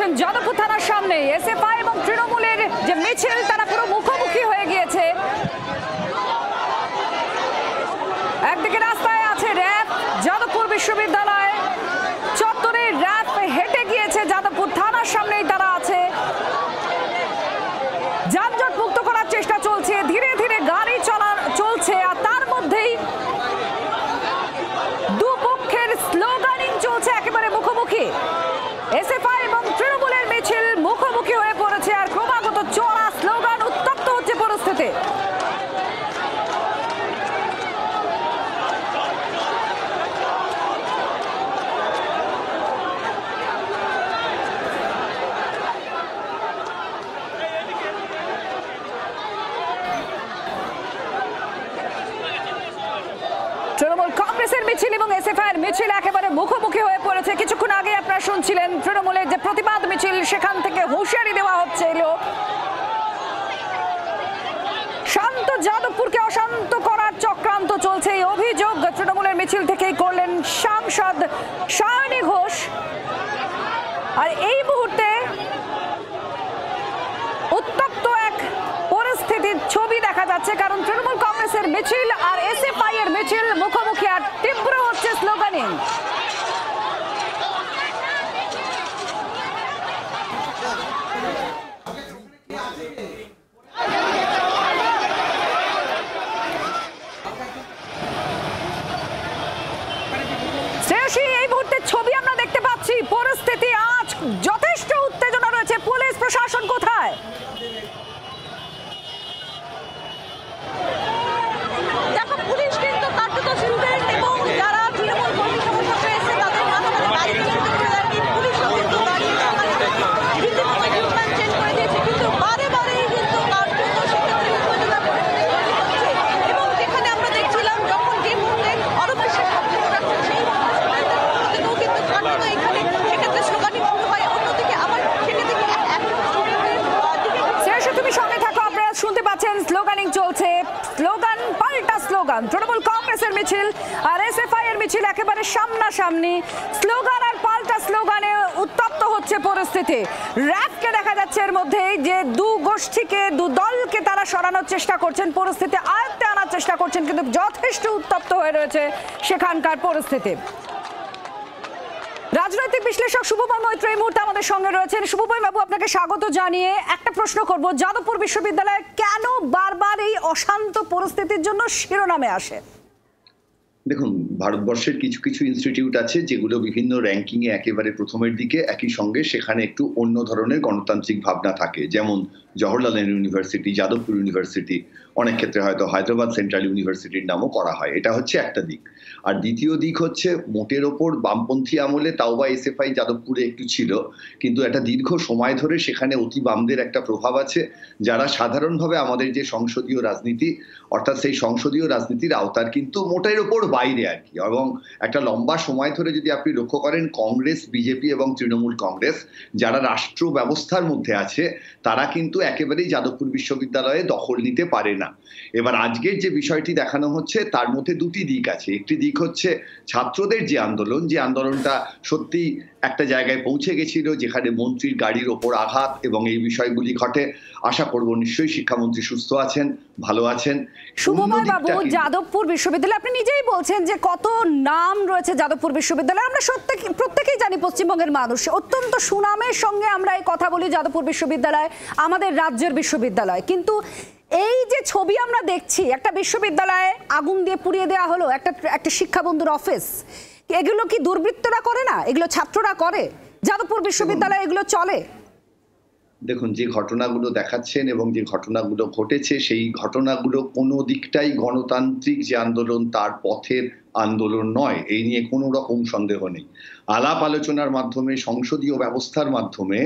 পাচ্ছেন যাদবপুর থানার সামনে এসএফআই এবং তৃণমূলের যে মিছিল তারা পুরো মুখোমুখি হয়ে গিয়েছে। একদিকে রাস্তায় আছে র্যাব, যাদবপুর বিশ্ববিদ্যালয় চত্বরে র্যাব হেঁটে গিয়েছে, যাদবপুর থানার সামনেই তারা আছে। যানজট মুক্ত করার চেষ্টা চলছে, ধীরে ধীরে গাড়ি চলছে, আর তার মধ্যেই দুপক্ষের স্লোগানিং চলছে একেবারে মুখোমুখি। এসএফআই এবং তৃণমূলের মিছিল মুখোমুখি হয়ে পড়েছে, আর ক্রমাগত চড়া স্লোগান, উত্তপ্ত হচ্ছে পরিস্থিতি। তৃণমূল কংগ্রেসের মিছিল এবং এসএফআই এর মিছিল একেবারে মুখোমুখি হয়ে পড়েছে। কিছুক্ষণ আগে আপনারা শুনছিলেন তৃণমূলের যে প্রতিবাদ মিছিল, সেখান থেকে হুঁশিয়ারি দেওয়া হচ্ছে শান্ত যাদবপুরকে অশান্ত করার চক্রান্ত চলছে। এই অভিযোগ তৃণমূলের মিছিল থেকেই করলেন সাংসদ সায়নী ঘোষ। আর এই মুহূর্তে উত্তপ্ত এক পরিস্থিতির ছবি দেখা যাচ্ছে, কারণ তৃণমূল কংগ্রেসের মিছিল আর এসএফআই এর মিছিল মুখোমুখি, আর তীব্র হচ্ছে স্লোগানিং। এই মুহূর্তে ছবি আমরা দেখতে পাচ্ছি, পরিস্থিতি আজ যথেষ্ট উত্তেজনা রয়েছে। পুলিশ প্রশাসন কোথায়? দেখো, পুলিশ কিন্তু কার্যত স্টুডেন্ট এবং যারা তৃণমূল কর্মী সমর্থক এসে তাদের মাথায় বাড়ি পুলিশ কিন্তু দাঁড়িয়ে চেঞ্জ করে দিয়েছে, কিন্তু বারে বারেই কিন্তু কার্যত সেক্ষেত্রে উত্তেজনা এবং যেখানে আমরা দেখছিলাম যখন যে মুহূর্তে অরবিশ্বাস শব্দ করাচ্ছে সেই মুহূর্তেও কিন্তু কার্যত এখানে সেক্ষেত্রে স্লোগানিং শুরু হয়। অন্যদিকে আবার সেক্ষেত্রে তুমি সঙ্গে থাকো, আপনারা শুনতে পাচ্ছেন স্লোগানিং চলছে, স্লোগান পাল্টা স্লোগান। তৃণমূল কংগ্রেসের মিছিল আর এসএফআই এর মিছিল একেবারে সামনাসামনি, স্লোগান আর পাল্টা স্লোগানে উত্তপ্ত হচ্ছে পরিস্থিতি। র্যাবকে দেখা যাচ্ছে এর মধ্যে যে দু গোষ্ঠীকে, দু দলকে তারা সরানোর চেষ্টা করছেন, পরিস্থিতি আয়ত্তে আনার চেষ্টা করছেন, কিন্তু যথেষ্ট উত্তপ্ত হয়ে রয়েছে সেখানকার পরিস্থিতি। রাজনৈতিক বিশ্লেষক শুভময় মৈত্র এই মুহূর্তে আমাদের সঙ্গে রয়েছেন। শুভময় বাবু, আপনাকে স্বাগত জানিয়ে একটা প্রশ্ন করব, যাদবপুর বিশ্ববিদ্যালয়ে কেন বারবার এই অশান্ত পরিস্থিতির জন্য শিরোনামে আসে? দেখুন, ভারতবর্ষের কিছু কিছু ইনস্টিটিউট আছে যেগুলো বিভিন্ন র্যাঙ্কিং এ একেবারে প্রথমের দিকে, একই সঙ্গে সেখানে একটু অন্য ধরনের গণতান্ত্রিক ভাবনা থাকে, যেমন জওহরলাল নেহরু ইউনিভার্সিটি, যাদবপুর ইউনিভার্সিটি, অনেক ক্ষেত্রে হয়তো হায়দ্রাবাদ সেন্ট্রাল ইউনিভার্সিটির নামও করা হয়। এটা হচ্ছে একটা দিক। আর দ্বিতীয় দিক হচ্ছে মোটের ওপর বামপন্থী আমলে তাও বা এসএফআই যাদবপুরে একটু ছিল, কিন্তু একটা দীর্ঘ সময় ধরে সেখানে অতি বামদের একটা প্রভাব আছে, যারা সাধারণভাবে আমাদের যে সংসদীয় রাজনীতি, অর্থাৎ সেই সংসদীয় রাজনীতির আওতার কিন্তু মোটের ওপর বাইরে আর কি। এবং একটা লম্বা সময় ধরে যদি আপনি লক্ষ্য করেন, কংগ্রেস, বিজেপি এবং তৃণমূল কংগ্রেস যারা রাষ্ট্র ব্যবস্থার মধ্যে আছে, তারা কিন্তু একেবারেই যাদবপুর বিশ্ববিদ্যালয়ে দখল নিতে পারে না। এবার আজকের যে বিষয়টি দেখানো হচ্ছে তার মধ্যে দুটি দিক আছে। একটি দিক হচ্ছে ছাত্রদের যে আন্দোলন, যে আন্দোলনটা সত্যি একটা জায়গায় পৌঁছে গেছিল, যেখানে মন্ত্রীর গাড়ির ওপর আঘাত এবং এই বিষয়গুলি ঘটে। আশা করব নিশ্চয়ই শিক্ষামন্ত্রী সুস্থ আছেন, ভালো আছেন। শুভময় বাবু, যাদবপুর বিশ্ববিদ্যালয় আপনি নিজেই বলছেন যে কত নাম রয়েছে যাদবপুর বিশ্ববিদ্যালয়, আমরা প্রত্যেকেই জানি, পশ্চিমবঙ্গের মানুষ অত্যন্ত সুনামের সঙ্গে আমরা এই কথা বলি, যাদবপুর বিশ্ববিদ্যালয় আমাদের রাজ্যের বিশ্ববিদ্যালয়। কিন্তু এই যে ছবি আমরা দেখছি, একটা বিশ্ববিদ্যালয়ে আগুন দিয়ে পুড়িয়ে দেওয়া হলো, একটা শিক্ষাবন্ধুর অফিস, এগুলো কি দুর্বৃত্তরা করে না? এগুলো ছাত্ররা করে? যাদবপুর বিশ্ববিদ্যালয়ে এগুলো চলে? দেখুন, যে ঘটনাগুলো দেখাচ্ছেন এবং যে ঘটনাগুলো ঘটেছে, সেই ঘটনাগুলো কোনো দিকটাই গণতান্ত্রিক যে আন্দোলন তার পথের আন্দোলন নয়, এই নিয়ে কোনো রকম সন্দেহ নেই। আলাপ আলোচনার মাধ্যমে, সংসদীয় ব্যবস্থার মাধ্যমে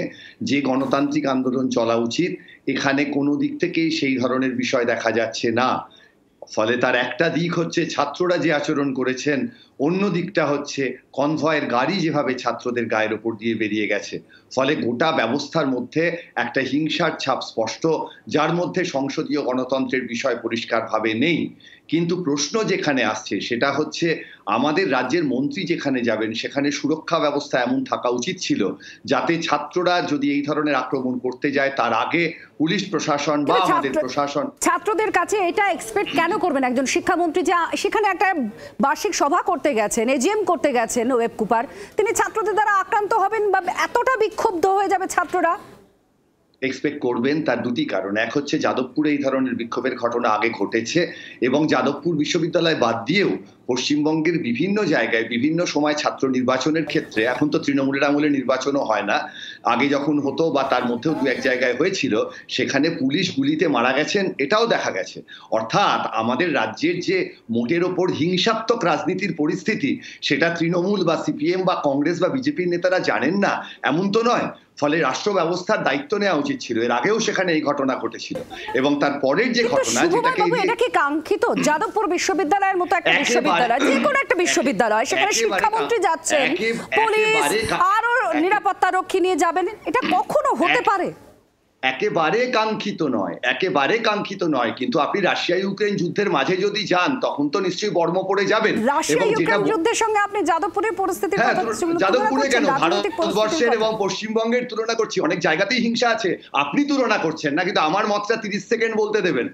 যে গণতান্ত্রিক আন্দোলন চলা উচিত, এখানে কোনো দিক থেকেই সেই ধরনের বিষয় দেখা যাচ্ছে না। ফলে তার একটা দিক হচ্ছে ছাত্ররা যে আচরণ করেছেন, অন্য দিকটা হচ্ছে কনভয়ের গাড়ি যেভাবে ছাত্রদের গায়ের ওপর দিয়ে বেরিয়ে গেছে, ফলে গোটা ব্যবস্থার মধ্যে একটা হিংসার ছাপ স্পষ্ট, যার মধ্যে সংসদীয় গণতন্ত্রের বিষয় পরিষ্কারভাবে নেই। কিন্তু প্রশ্ন যেখানে আসছে সেটা হচ্ছে, আমাদের রাজ্যের মন্ত্রী যেখানে যাবেন সেখানে সুরক্ষা ব্যবস্থা এমন থাকা উচিত ছিল যাতে ছাত্ররা যদি এই ধরনের আক্রমণ করতে যায় তার আগে পুলিশ প্রশাসন বা আমাদের প্রশাসন ছাত্রদের কাছে এটা এক্সপেক্ট কেন করবেন একজন শিক্ষামন্ত্রী, যে সেখানে একটা বার্ষিক সভা করতে গেছেন, এজিএম করতে গেছেন ওয়েব কুপার, তিনি ছাত্রদের দ্বারা আক্রান্ত হবেন বা এতটা বিক্ষুব্ধ হয়ে যাবে ছাত্ররা? এক্সপেক্ট করবেন তার দুটি কারণ। এক হচ্ছে যাদবপুরে এই ধরনের বিক্ষোভের ঘটনা আগে ঘটেছে এবং যাদবপুর বিশ্ববিদ্যালয় বাদ দিয়েও পশ্চিমবঙ্গের বিভিন্ন জায়গায় বিভিন্ন সময় ছাত্র নির্বাচনের ক্ষেত্রে, এখন তো তৃণমূলের আমলে নির্বাচনও হয় না, আগে যখন হতো বা তার মধ্যেও দু এক জায়গায় হয়েছিল, সেখানে পুলিশ গুলিতে মারা গেছেন, এটাও দেখা গেছে। অর্থাৎ আমাদের রাজ্যের যে মোটের ওপর হিংসাত্মক রাজনীতির পরিস্থিতি, সেটা তৃণমূল বা সিপিএম বা কংগ্রেস বা বিজেপির নেতারা জানেন না এমন তো নয়। ফলে রাষ্ট্র ব্যবস্থার দায়িত্ব নেওয়া উচিত ছিল। এর আগেও সেখানে এই ঘটনা ঘটেছিল এবং তারপরের যে ঘটনা, এটা কি কাঙ্ক্ষিত? যাদবপুর বিশ্ববিদ্যালয়ের মতো একটা বিশ্ববিদ্যালয়, যে কোনো একটা বিশ্ববিদ্যালয়, সেখানে শিক্ষামন্ত্রী যাচ্ছেন, পুলিশ আরো নিরাপত্তা রক্ষী নিয়ে যাবেন, এটা কখনো হতে পারে? একেবারে কাঙ্ক্ষিত নয়, একেবারে কাঙ্ক্ষিত নয়। কিন্তু আপনি রাশিয়া ইউক্রেন যুদ্ধের মাঝে যদি যান তখন তো নিশ্চয়ই বর্ম পড়ে যাবেন। রাশিয়া ইউক্রেন যুদ্ধের সঙ্গে আপনি যাদবপুরের পরিস্থিতির কথা বলছেন? যাদবপুরে কেন, ভারতবর্ষের এবং পশ্চিমবঙ্গের তুলনা করছি। অনেক জায়গাতেই হিংসা আছে, আপনি তুলনা করছেন না, কিন্তু আমার মতটা 30 সেকেন্ড বলতে দেবেন।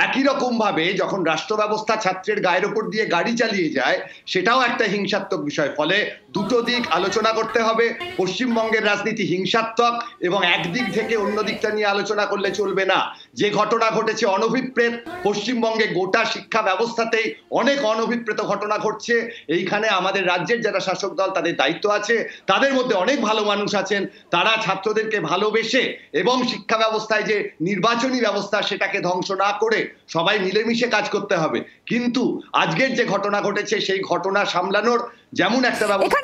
একই রকম ভাবে যখন রাষ্ট্র ব্যবস্থা ছাত্রের গায়ের ওপর দিয়ে গাড়ি চালিয়ে যায়, সেটাও একটা হিংসাত্মক বিষয়। ফলে দুটো দিক আলোচনা করতে হবে। পশ্চিমবঙ্গের রাজনীতি হিংসাত্মক এবং একদিক থেকে অন্য দিকটা নিয়ে আলোচনা করলে চলবে না। যে ঘটনা ঘটেছে অনভিপ্রেত, পশ্চিমবঙ্গে গোটা শিক্ষা ব্যবস্থাতেই অনেক অনভিপ্রেত ঘটনা ঘটছে। এইখানে আমাদের রাজ্যের যারা শাসক দল, তাদের দায়িত্ব আছে, তাদের মধ্যে অনেক ভালো মানুষ আছেন, তারা ছাত্রদেরকে ভালোবেসে এবং শিক্ষা ব্যবস্থায় যে নির্বাচনী ব্যবস্থা সেটাকে ধ্বংস না করে সবাই মিলেমিশে কাজ করতে হবে। কিন্তু আজকের যে ঘটনা ঘটেছে সেই ঘটনা সামলানোর যেমন একটা ব্যবস্থা,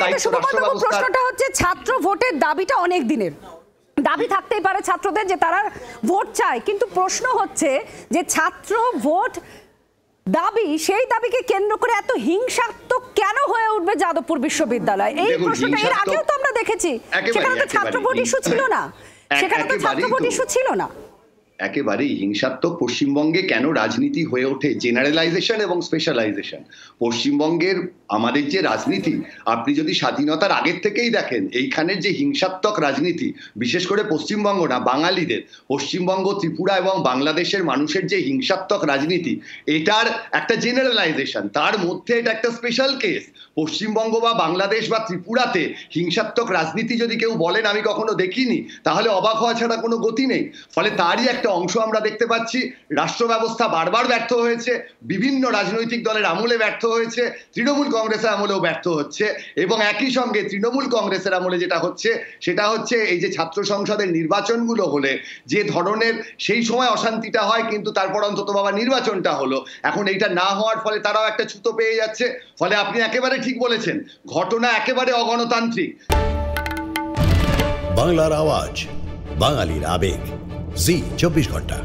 প্রশ্নটা হচ্ছে ছাত্র ভোটের দাবিটা অনেক দিনের দাবি থাকতেই পারে ছাত্রদের যে তারা ভোট চায়, কিন্তু প্রশ্ন হচ্ছে যে ছাত্র ভোট দাবি, সেই দাবিকে কেন্দ্র করে এত হিংসাত্মক কেন হয়ে উঠবে যাদবপুর বিশ্ববিদ্যালয়? এই প্রশ্নটা এর আগেও তো আমরা দেখেছি, সেখানে তো ছাত্র ভোট ইস্যু ছিল না, সেখানে তো ছাত্র ভোট ইস্যু ছিল না। একেবারেই হিংসাত্মক পশ্চিমবঙ্গে কেন রাজনীতি হয়ে ওঠে? জেনারেলাইজেশন এবং স্পেশালাইজেশন। পশ্চিমবঙ্গের আমাদের যে রাজনীতি, আপনি যদি স্বাধীনতার আগের থেকেই দেখেন, এইখানের যে হিংসাত্মক রাজনীতি, বিশেষ করে পশ্চিমবঙ্গ না, বাঙালিদের, পশ্চিমবঙ্গ, ত্রিপুরা এবং বাংলাদেশের মানুষের যে হিংসাত্মক রাজনীতি, এটার একটা জেনারেলাইজেশন, তার মধ্যে এটা একটা স্পেশাল কেস। পশ্চিমবঙ্গ বা বাংলাদেশ বা ত্রিপুরাতে হিংসাত্মক রাজনীতি যদি কেউ বলেন আমি কখনো দেখিনি, তাহলে অবাক হওয়া ছাড়া কোনো গতি নেই। ফলে তারই একটা অংশ আমরা দেখতে পাচ্ছি। রাষ্ট্র ব্যবস্থা বারবার ব্যর্থ হয়েছে, বিভিন্ন রাজনৈতিক দলের আমলে ব্যর্থ হয়েছে, তৃণমূল কংগ্রেসের আমলেও ব্যর্থ হচ্ছে, এবং একই সঙ্গে তৃণমূল কংগ্রেসের আমলে যেটা হচ্ছে সেটা হচ্ছে এই যে ছাত্র সংসদের নির্বাচনগুলো হলে যে ধরনের সেই সময় অশান্তিটা হয়, কিন্তু তারপর অন্তত বাবা নির্বাচনটা হলো, এখন এইটা না হওয়ার ফলে তারাও একটা ছুতো পেয়ে যাচ্ছে। ফলে আপনি একেবারে ঠিক বলেছেন, ঘটনা একেবারে অগণতান্ত্রিক। বাংলার আওয়াজ, বাঙালির আবেগ, জি 24 ঘন্টা।